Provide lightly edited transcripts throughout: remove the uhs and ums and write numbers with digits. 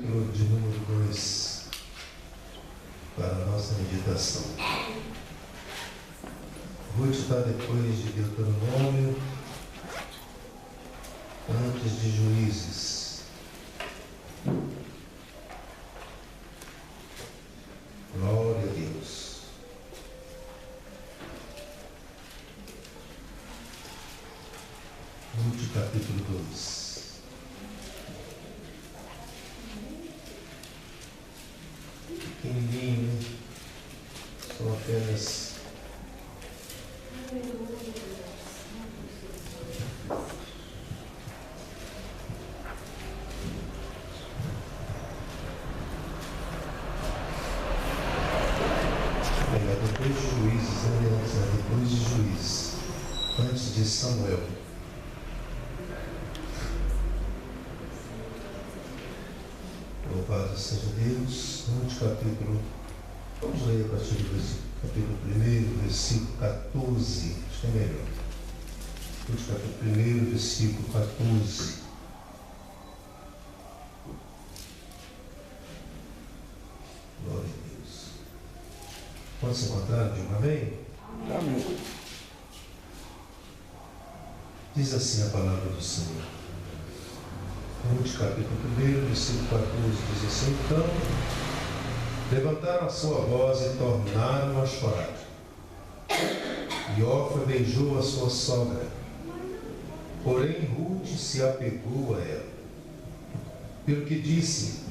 capítulo de número 2 para a nossa meditação. Ruth está depois de Deuteronômio, antes de Juízes. Glória a Deus. Ruth capítulo 2. Pequenininho, né? São apenas depois de Juízes, depois de Juízes, antes de Samuel. Louvado seja Deus. Ruth capítulo, vamos ler a partir do capítulo 1, versículo 14, acho que é melhor. Ruth capítulo 1, versículo 14. Glória a Deus. Pode se encontrar de uma vez? Amém. Diz assim a palavra do Senhor. Ruth capítulo 1, versículo 14, diz assim: Então levantaram a sua voz e tornaram a chorar. E Orfa beijou a sua sogra, porém Ruth se apegou a ela. Pelo que disse: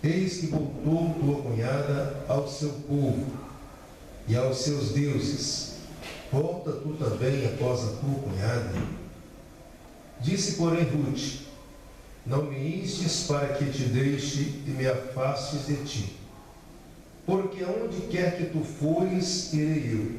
Eis que voltou tua cunhada ao seu povo e aos seus deuses. Volta tu também após a tua cunhada. Disse, porém, Ruth: Não me instes para que te deixe e me afastes de ti, porque onde quer que tu fores, irei eu,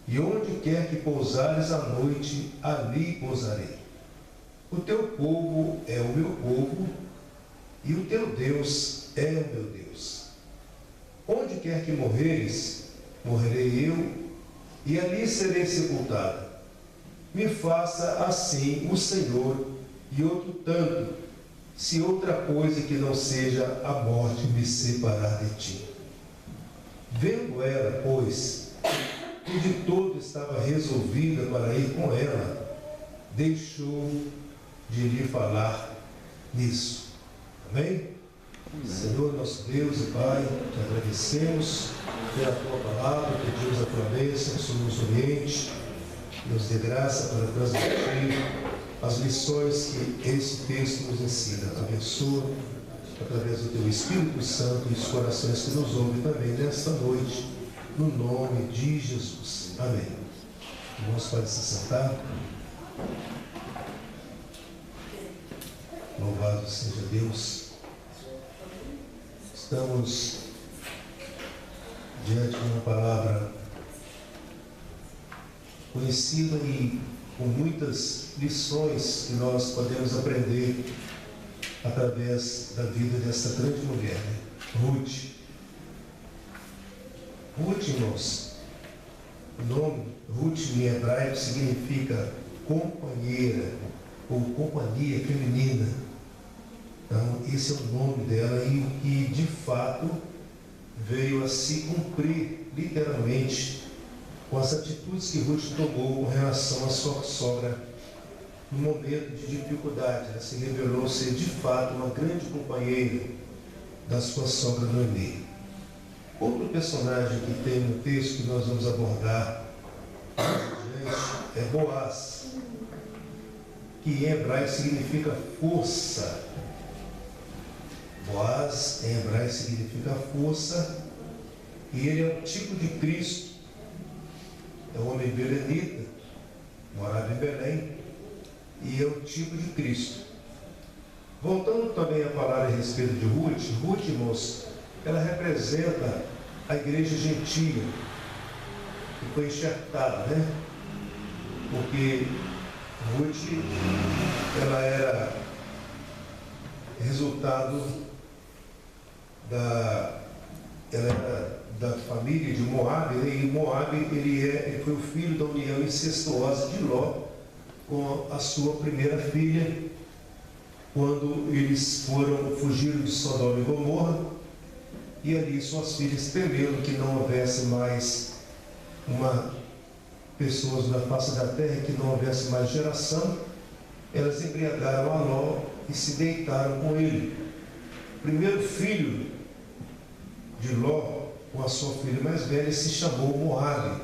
e onde quer que pousares à noite, ali pousarei. O teu povo é o meu povo, e o teu Deus é o meu Deus. Onde quer que morreres, morrerei eu, e ali serei sepultada. Me faça assim o Senhor, e outro tanto, se outra coisa que não seja a morte me separar de ti. Vendo ela, pois, que de todo estava resolvida para ir com ela, deixou de lhe falar nisso. Amém? Senhor, nosso Deus e Pai, te agradecemos pela tua palavra, pedimos a tua bênção, que o Senhor nos oriente, nos dê graça para transmitir as lições que esse texto nos ensina. Abençoa através do teu Espírito Santo e os corações que nos ouvem também nesta noite, no nome de Jesus. Amém. Irmãos, podem se sentar. Louvado seja Deus. Estamos diante de uma palavra conhecida e com muitas lições que nós podemos aprender através da vida dessa grande mulher, né? Ruth. Ruth, irmãos, o nome Ruth em hebraico significa companheira ou companhia feminina. Então, esse é o nome dela e o que de fato veio a se cumprir literalmente com as atitudes que Ruth tomou com relação à sua sogra no momento de dificuldade. Ela se revelou ser de fato uma grande companheira da sua sogra Noemi. Outro personagem que tem no texto que nós vamos abordar é Boaz, que em hebraico significa força. Boaz em hebraico significa força, e ele é um tipo de Cristo. É um homem belenita, morava em Belém, e é o tipo de Cristo. Voltando também a falar a respeito de Ruth, Ruth, irmãos, ela representa a igreja gentia, que foi enxertada, né? Porque Ruth, ela era resultado ela era da família de Moabe, né? E Moabe ele foi o filho da união incestuosa de Ló com a sua primeira filha. quando eles fugiram de Sodoma e Gomorra, e ali suas filhas, temendo que não houvesse mais pessoas na face da terra, que não houvesse mais geração, elas embriagaram a Ló e se deitaram com ele. O primeiro filho de Ló, com a sua filha mais velha, se chamou Moabe.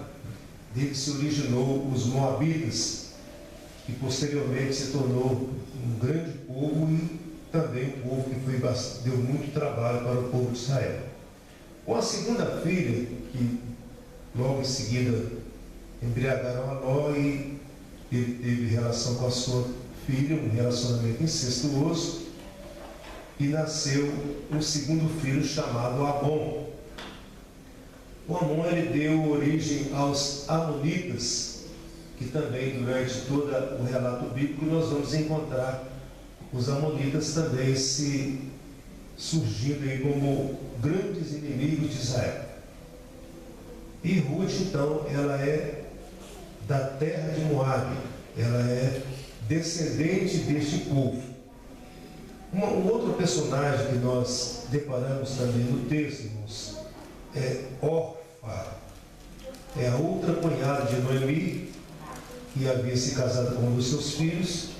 Dele se originou os Moabitas, que posteriormente se tornou um grande povo e também um povo que deu muito trabalho para o povo de Israel. Com a segunda filha, que logo em seguida embriagaram a Ló, e ele teve relação com a sua filha, um relacionamento incestuoso, e nasceu um segundo filho chamado Amon. O Amon, ele deu origem aos Amonitas, que também durante todo o relato bíblico nós vamos encontrar os Amonitas também se surgindo aí como grandes inimigos de Israel. E Ruth, então, ela é da terra de Moabe, ela é descendente deste povo. Um outro personagem que nós deparamos também no texto, irmãos, é Orfa. É a outra cunhada de Noemi, que havia se casado com um dos seus filhos,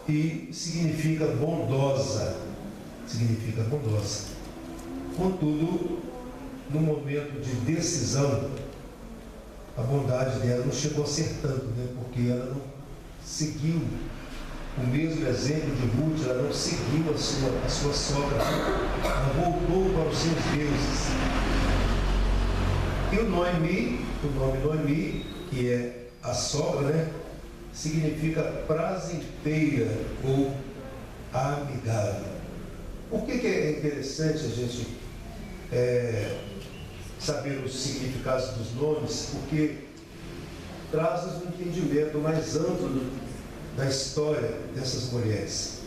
e significa bondosa. Significa bondosa. Contudo, no momento de decisão, a bondade dela não chegou a ser tanto, né? Porque ela não seguiu o mesmo exemplo de Ruth, ela não seguiu a sua sogra, ela voltou para os seus deuses. E o nome Noemi, que é a sogra, né? Significa prazenteira ou amigável. Por que é interessante a gente saber os significados dos nomes? Porque traz um entendimento mais amplo da história dessas mulheres.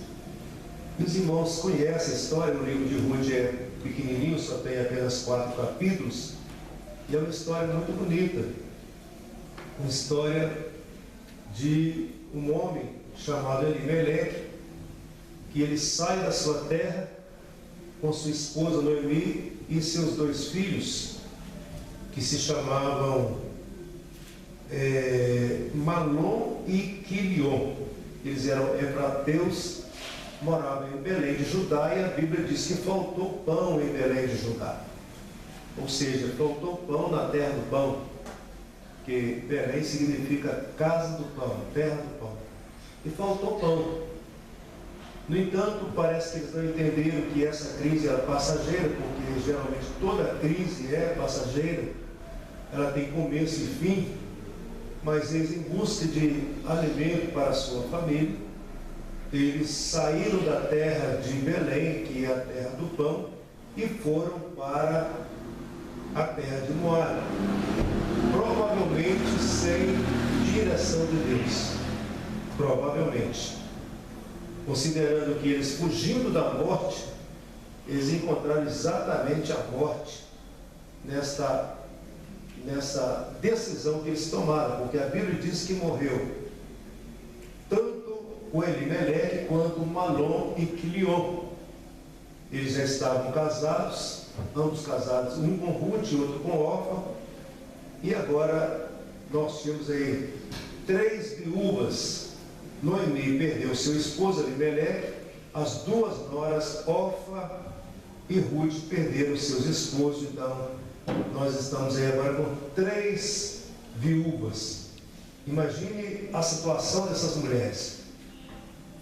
E os irmãos conhecem a história. O livro de Ruth é pequenininho, só tem apenas 4 capítulos, e é uma história muito bonita. Uma história de um homem chamado Elimeleque, que ele sai da sua terra com sua esposa Noemi e seus 2 filhos, que se chamavam Malom e Quilion. Eles eram efrateus, moravam em Belém de Judá, e a Bíblia diz que faltou pão em Belém de Judá. Ou seja, faltou pão na terra do pão, que Belém significa casa do pão, terra do pão. E faltou pão. No entanto, parece que eles não entenderam que essa crise era passageira, porque geralmente toda crise é passageira, ela tem começo e fim, mas eles, em busca de alimento para a sua família, eles saíram da terra de Belém, que é a terra do pão, e foram para a terra de Moabe, provavelmente sem direção de Deus, provavelmente. Considerando que eles, fugindo da morte, eles encontraram exatamente a morte nessa decisão que eles tomaram, porque a Bíblia diz que morreu tanto o Elimeleque quanto o Malom e Quilion. Eles já estavam casados, ambos casados, um com Ruth e outro com Orfa, e agora nós tínhamos aí 3 viúvas. Noemi perdeu seu esposo Elimeleque, as 2 noras, Orfa e Ruth, perderam seus esposos. Então nós estamos aí agora com 3 viúvas. Imagine a situação dessas mulheres,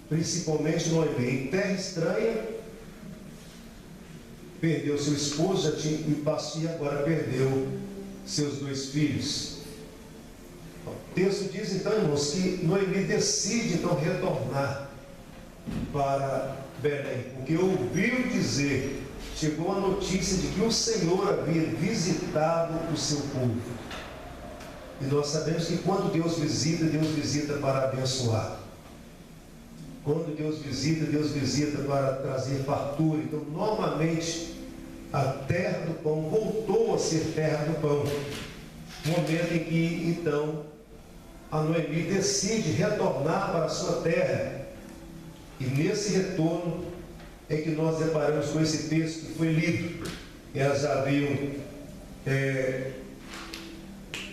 principalmente Noemi, em terra estranha, perdeu seu esposo, e agora perdeu seus 2 filhos. O texto diz então, irmãos, que Noemi decide então retornar para Belém, porque ouviu dizer, chegou a notícia de que o Senhor havia visitado o seu povo. E nós sabemos que quando Deus visita para abençoar. Quando Deus visita para trazer fartura. Então, novamente, a terra do pão voltou a ser terra do pão. Momento em que, então, a Noemi decide retornar para a sua terra. E nesse retorno é que nós deparamos com esse texto que foi lido. Elas já haviam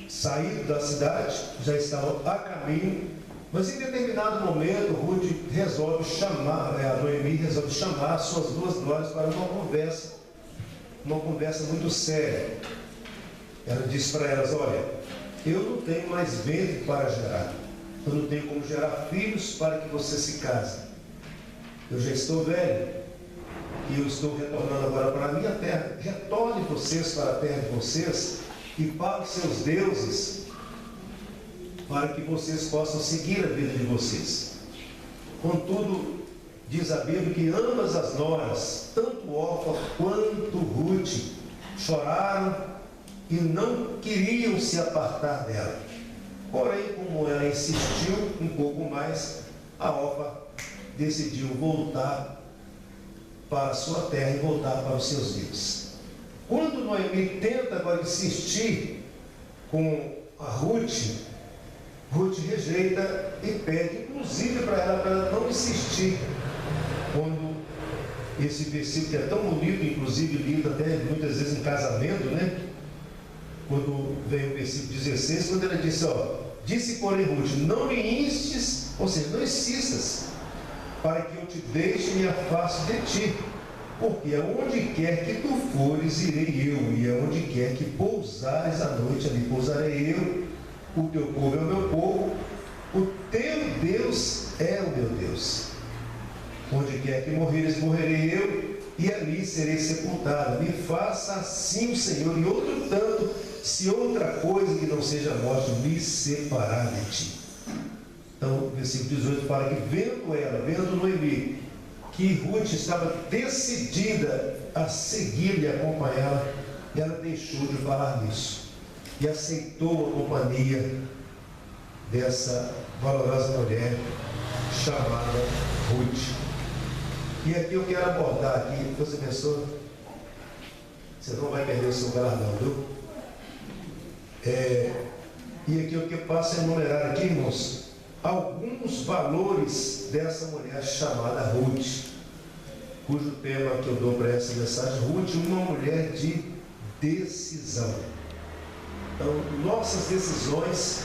saído da cidade, já estavam a caminho, mas em determinado momento Ruth resolve chamar, a Noemi resolve chamar suas duas noras para uma conversa muito séria. Ela disse para elas: olha, eu não tenho mais ventre para gerar, eu não tenho como gerar filhos para que vocês se casem. Eu já estou velho e eu estou retornando agora para a minha terra. Retorne vocês para a terra de vocês e para os seus deuses, para que vocês possam seguir a vida de vocês. Contudo, diz a Bíblia que ambas as noras, tanto Orfa quanto Ruth, choraram e não queriam se apartar dela. Porém, como ela insistiu um pouco mais, a Orfa decidiu voltar para a sua terra e voltar para os seus deuses. Quando Noemi tenta agora insistir com a Ruth, Ruth rejeita e pede, inclusive para ela não insistir. Quando esse versículo que é tão bonito, inclusive lido até muitas vezes em casamento, né? Quando vem o versículo 16, quando ela disse, disse porém Ruth, não me instes, ou seja, não insistas, para que eu te deixe e me afaste de ti, porque aonde quer que tu fores, irei eu, e aonde quer que pousares a noite, ali pousarei eu, o teu povo é o meu povo, o teu Deus é o meu Deus. Onde quer que morreres, morrerei eu, e ali serei sepultado. Me faça assim o Senhor, e outro tanto, se outra coisa que não seja morte me separar de ti. Então, versículo 18 fala que vendo Noemi, que Ruth estava decidida a segui-la e acompanhá-la, ela deixou de falar nisso e aceitou a companhia dessa valorosa mulher chamada Ruth. E aqui eu quero abordar aqui, você pensou, você não vai perder o seu galardão, viu? E aqui eu passo a enumerar aqui, irmãos, alguns valores dessa mulher chamada Ruth, cujo tema que eu dou para essa mensagem, Ruth, uma mulher de decisão. Então, nossas decisões,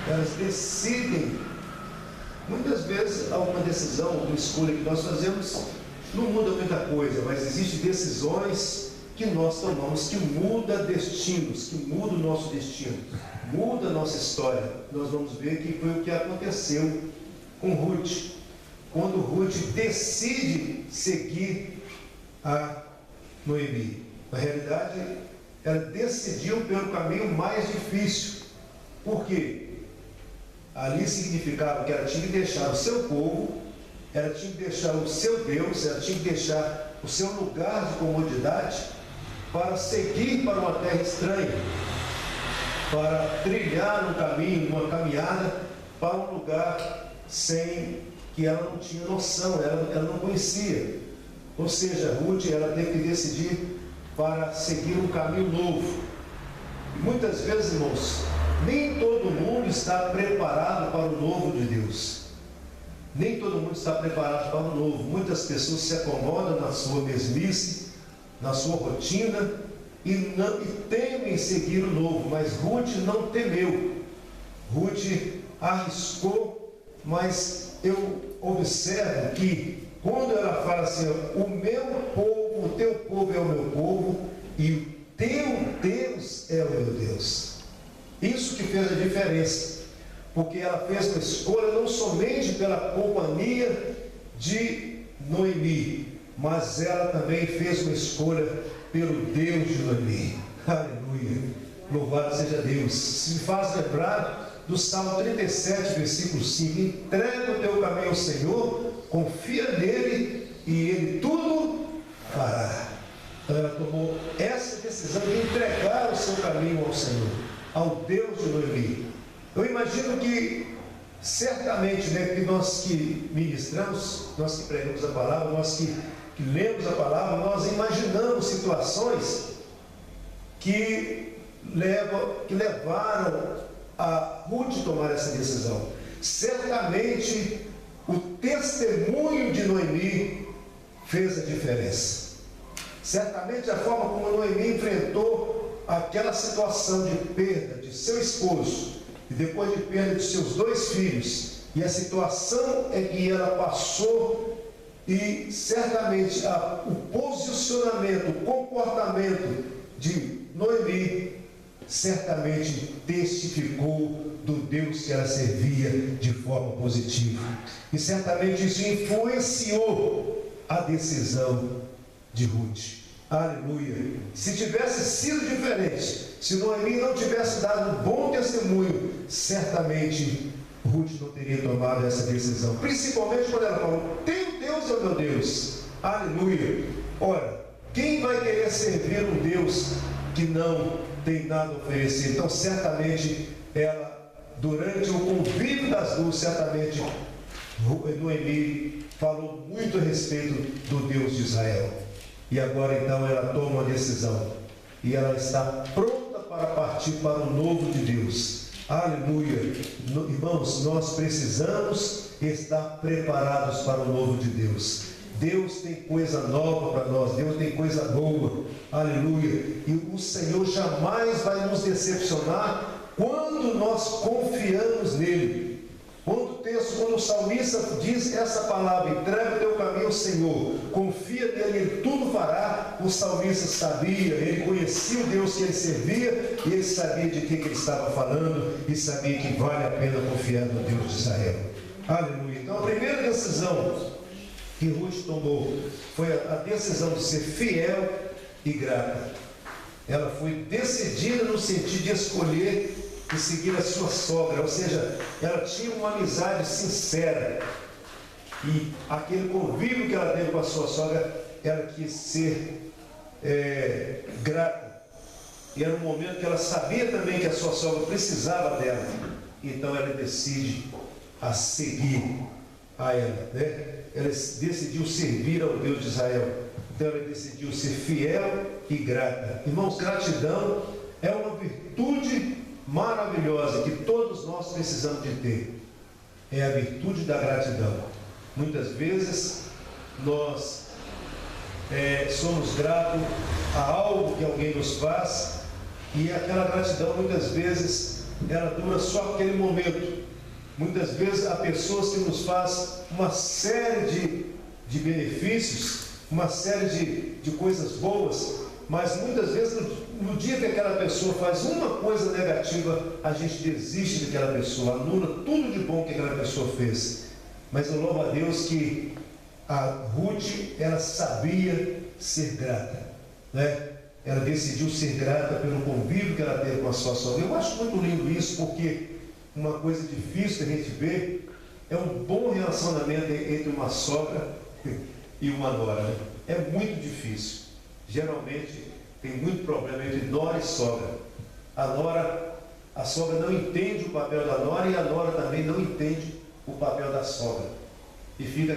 elas decidem, muitas vezes alguma decisão, alguma escolha que nós fazemos, não muda muita coisa, mas existem decisões que nós tomamos que muda destinos, que muda o nosso destino, muda a nossa história. Nós vamos ver que foi o que aconteceu com Ruth. Quando Ruth decide seguir a Noemi, na realidade, ela decidiu pelo caminho mais difícil. Por quê? Ali significava que ela tinha que deixar o seu povo, ela tinha que deixar o seu Deus, ela tinha que deixar o seu lugar de comodidade para seguir para uma terra estranha, para trilhar um caminho, uma caminhada para um lugar sem que ela não tinha noção, ela não conhecia. Ou seja, Ruth, ela teve que decidir para seguir um caminho novo. E muitas vezes, irmãos, nem todo mundo está preparado para o novo de Deus. Nem todo mundo está preparado para o novo. Muitas pessoas se acomodam na sua mesmice, na sua rotina, e temem seguir o novo. Mas Ruth não temeu. Ruth arriscou, mas eu observo que quando ela fala assim, o meu povo, o teu povo é o meu povo, e o teu Deus é o meu Deus. Isso que fez a diferença, porque ela fez uma escolha não somente pela companhia de Noemi, mas ela também fez uma escolha pelo Deus de Noemi. Aleluia, louvado seja Deus. Se me faz lembrar do Salmo 37, versículo 5, entrega o teu caminho ao Senhor, confia nele e ele tudo fará. Então ela tomou essa decisão de entregar o seu caminho ao Senhor, ao Deus de Noemi. Eu imagino que certamente, né, que nós que ministramos, nós que pregamos a palavra, nós que lemos a palavra, nós imaginamos situações que levaram a Ruth tomar essa decisão. Certamente o testemunho de Noemi fez a diferença. Certamente a forma como Noemi enfrentou aquela situação de perda de seu esposo e depois de perda de seus 2 filhos, e a situação é que ela passou, e certamente o posicionamento, o comportamento de Noemi certamente testificou do Deus que ela servia de forma positiva, e certamente isso influenciou a decisão de Ruth. Aleluia! Se tivesse sido diferente, se Noemi não tivesse dado um bom testemunho, certamente Ruth não teria tomado essa decisão, principalmente quando ela falou: teu Deus é o meu Deus. Aleluia! Ora, quem vai querer servir um Deus que não tem nada a oferecer? Então certamente ela, durante o convívio das 2, certamente Noemi falou muito a respeito do Deus de Israel. E agora então ela toma uma decisão, e ela está pronta para partir para o novo de Deus. Aleluia! Irmãos, nós precisamos estar preparados para o novo de Deus. Deus tem coisa nova para nós, Deus tem coisa boa. Aleluia! E o Senhor jamais vai nos decepcionar quando nós confiamos nele. Quando o salmista diz essa palavra: entrega o teu caminho ao Senhor, confia nele, ele tudo fará. O salmista sabia, ele conhecia o Deus que ele servia, e ele sabia de que ele estava falando, e sabia que vale a pena confiar no Deus de Israel. Aleluia! Então a primeira decisão que Ruth tomou foi a decisão de ser fiel e grata. Ela foi decidida no sentido de escolher e seguir a sua sogra, ou seja, ela tinha uma amizade sincera, e aquele convívio que ela teve com a sua sogra, ela quis ser grata, e era um momento que ela sabia também que a sua sogra precisava dela, então ela decide a seguir a ela, né? Ela decidiu servir ao Deus de Israel, então ela decidiu ser fiel e grata. Irmãos, gratidão é uma virtude maravilhosa que todos nós precisamos de ter. É a virtude da gratidão. Muitas vezes nós somos gratos a algo que alguém nos faz, e aquela gratidão muitas vezes ela dura só aquele momento. Muitas vezes há pessoas que nos fazem uma série de benefícios, uma série de coisas boas, mas muitas vezes no dia que aquela pessoa faz uma coisa negativa, a gente desiste daquela pessoa, anula tudo de bom que aquela pessoa fez. Mas eu louvo a Deus que a Ruth, ela sabia ser grata, né? Ela decidiu ser grata pelo convívio que ela teve com a sua sogra. Eu acho muito lindo isso, porque uma coisa difícil que a gente vê é um bom relacionamento entre uma sogra e uma nora, né? É muito difícil. Geralmente tem muito problema entre nora e sogra. A sogra não entende o papel da nora, e a nora também não entende o papel da sogra. E fica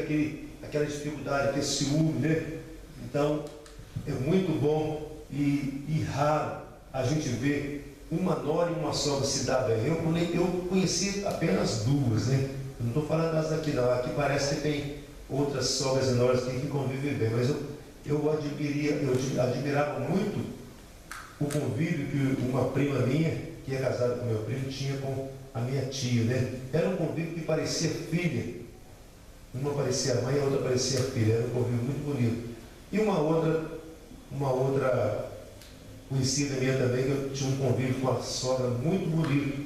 aquela dificuldade, aquele ciúme, né? Então, é muito bom e raro a gente ver uma nora e uma sogra se dar bem. Eu conheci apenas 2, né? Eu não estou falando das daqui não. Aqui parece que tem outras sogras e noras que convivem bem, mas eu admirava muito o convívio que uma prima minha, que é casada com meu primo, tinha com a minha tia, né? Era um convívio que parecia filha. Uma parecia mãe, a outra parecia filha. Era um convívio muito bonito. E uma outra conhecida minha também, que eu tinha um convívio com a sogra muito bonito.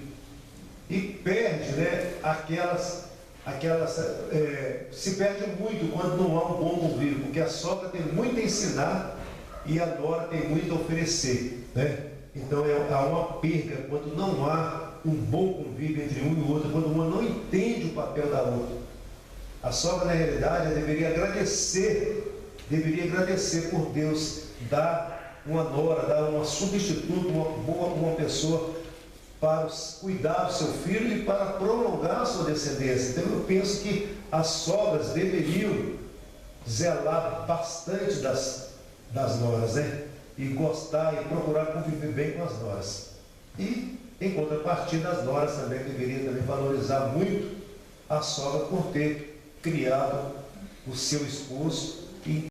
E perde, né, se perde muito quando não há um bom convívio, porque a sogra tem muito a ensinar e a nora tem muito a oferecer, né? Então há uma perda quando não há um bom convívio entre um e o outro, quando uma não entende o papel da outra. A sogra, na realidade, deveria agradecer por Deus dar uma nora, dar uma substituta, uma pessoa para cuidar do seu filho e para prolongar a sua descendência. Então eu penso que as sogras deveriam zelar bastante das noras, né? E gostar e procurar conviver bem com as noras. E em contrapartida, as noras também deveriam valorizar muito a sogra por ter criado o seu esposo e